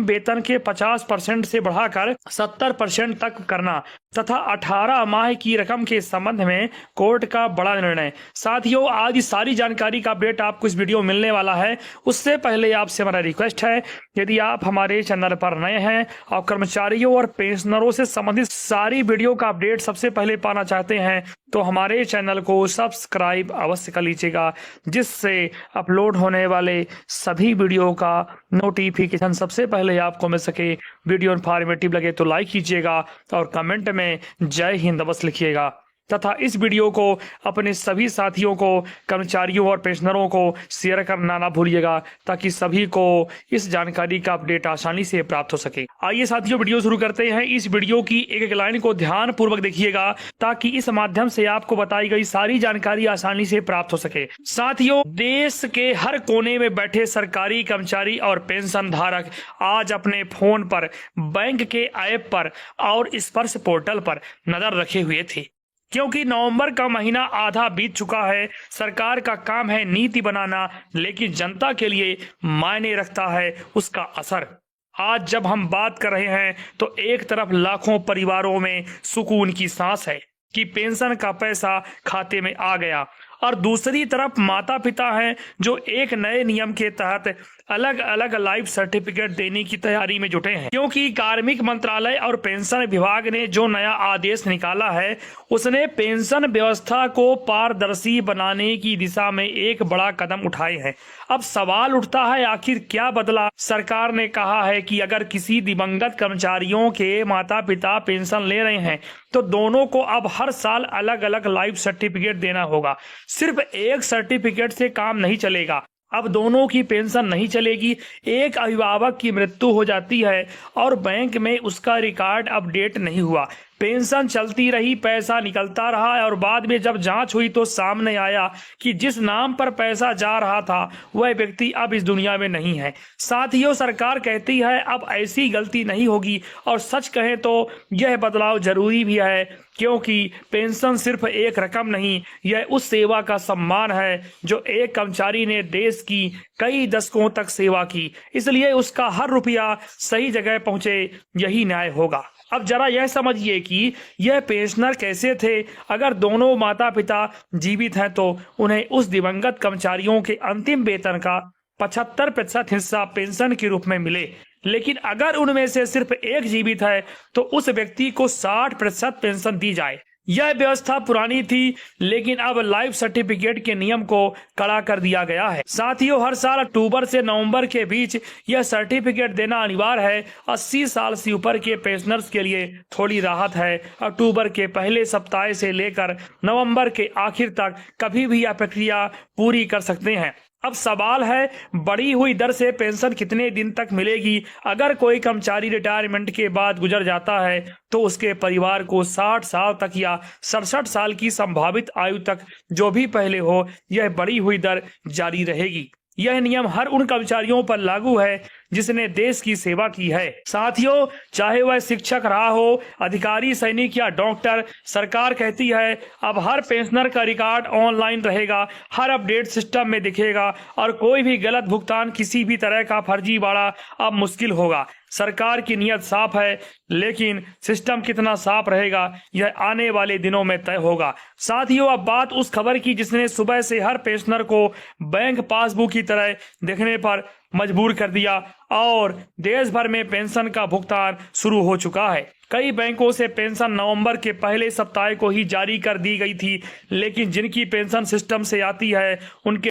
वेतन के 50% से बढ़ाकर 70% तक करना तथा 18 माह की रकम के संबंध में कोर्ट का बड़ा निर्णय। साथियों, आज इस सारी जानकारी का अपडेट आपको इस वीडियो में मिलने वाला है। उससे पहले आपसे हमारा रिक्वेस्ट है, यदि आप हमारे चैनल पर नए हैं और कर्मचारियों और पेंशनरों से संबंधित सारी वीडियो का अपडेट सबसे पहले पाना चाहते हैं तो हमारे चैनल को सब्सक्राइब अवश्य कर लीजिएगा, जिससे अपलोड होने वाले सभी वीडियो का नोटिफिकेशन सबसे पहले आपको मिल सके। वीडियो इन्फॉर्मेटिव लगे तो लाइक कीजिएगा और कमेंट में जय हिंद अवश्य लिखिएगा तथा इस वीडियो को अपने सभी साथियों को, कर्मचारियों और पेंशनरों को शेयर करना ना भूलिएगा, ताकि सभी को इस जानकारी का अपडेट आसानी से प्राप्त हो सके। आइए साथियों, वीडियो शुरू करते हैं। इस वीडियो की एक एक लाइन को ध्यान पूर्वक देखिएगा, ताकि इस माध्यम से आपको बताई गई सारी जानकारी आसानी से प्राप्त हो सके। साथियों, देश के हर कोने में बैठे सरकारी कर्मचारी और पेंशन धारक आज अपने फोन पर, बैंक के ऐप पर और स्पर्श पोर्टल पर नजर रखे हुए थे, क्योंकि नवंबर का महीना आधा बीत चुका है। सरकार का काम है नीति बनाना, लेकिन जनता के लिए मायने रखता है उसका असर। आज जब हम बात कर रहे हैं तो एक तरफ लाखों परिवारों में सुकून की सांस है कि पेंशन का पैसा खाते में आ गया, और दूसरी तरफ माता पिता हैं जो एक नए नियम के तहत अलग अलग लाइफ सर्टिफिकेट देने की तैयारी में जुटे हैं, क्योंकि कार्मिक मंत्रालय और पेंशन विभाग ने जो नया आदेश निकाला है उसने पेंशन व्यवस्था को पारदर्शी बनाने की दिशा में एक बड़ा कदम उठाए हैं। अब सवाल उठता है, आखिर क्या बदला? सरकार ने कहा है कि अगर किसी दिवंगत कर्मचारियों के माता पिता पेंशन ले रहे हैं तो दोनों को अब हर साल अलग अलग लाइफ सर्टिफिकेट देना होगा। सिर्फ एक सर्टिफिकेट से काम नहीं चलेगा, अब दोनों की पेंशन नहीं चलेगी। एक अभिभावक की मृत्यु हो जाती है और बैंक में उसका रिकॉर्ड अपडेट नहीं हुआ, पेंशन चलती रही, पैसा निकलता रहा, और बाद में जब जांच हुई तो सामने आया कि जिस नाम पर पैसा जा रहा था वह व्यक्ति अब इस दुनिया में नहीं है। साथियों, सरकार कहती है अब ऐसी गलती नहीं होगी, और सच कहें तो यह बदलाव जरूरी भी है, क्योंकि पेंशन सिर्फ एक रकम नहीं, यह उस सेवा का सम्मान है जो एक कर्मचारी ने देश की कई दशकों तक सेवा की, इसलिए उसका हर रुपया सही जगह पहुंचे, यही न्याय होगा। अब जरा यह समझिए कि यह पेंशनर कैसे थे। अगर दोनों माता पिता जीवित हैं तो उन्हें उस दिवंगत कर्मचारियों के अंतिम वेतन का 75% हिस्सा पेंशन के रूप में मिले, लेकिन अगर उनमें से सिर्फ एक जीवित है तो उस व्यक्ति को 60% पेंशन दी जाए। यह व्यवस्था पुरानी थी, लेकिन अब लाइफ सर्टिफिकेट के नियम को कड़ा कर दिया गया है। साथियों, हर साल अक्टूबर से नवंबर के बीच यह सर्टिफिकेट देना अनिवार्य है। 80 साल से ऊपर के पेंशनर्स के लिए थोड़ी राहत है। अक्टूबर के पहले सप्ताह से लेकर नवंबर के आखिर तक कभी भी यह प्रक्रिया पूरी कर सकते हैं। अब सवाल है, बढ़ी हुई दर से पेंशन कितने दिन तक मिलेगी? अगर कोई कर्मचारी रिटायरमेंट के बाद गुजर जाता है तो उसके परिवार को 60 साल तक या 67 साल की संभावित आयु तक, जो भी पहले हो, यह बढ़ी हुई दर जारी रहेगी। यह नियम हर उन कर्मचारियों पर लागू है जिसने देश की सेवा की है। साथियों, चाहे वह शिक्षक रहा हो, अधिकारी, सैनिक या डॉक्टर, सरकार कहती है अब हर पेंशनर का रिकॉर्ड ऑनलाइन रहेगा, हर अपडेट सिस्टम में दिखेगा, और कोई भी गलत भुगतान, किसी भी तरह का फर्जीवाड़ा अब मुश्किल होगा। सरकार की नीयत साफ है, लेकिन सिस्टम कितना साफ रहेगा यह आने वाले दिनों में तय होगा। साथियों, अब बात उस खबर की जिसने सुबह से हर पेंशनर को बैंक पासबुक की तरह देखने पर मजबूर कर दिया, और देश भर में पेंशन का भुगतान शुरू हो चुका है। कई बैंकों से पेंशन नवंबर के पहले सप्ताह को ही जारी कर दी गई थी, लेकिन जिनकी पेंशन सिस्टम से आती है उनके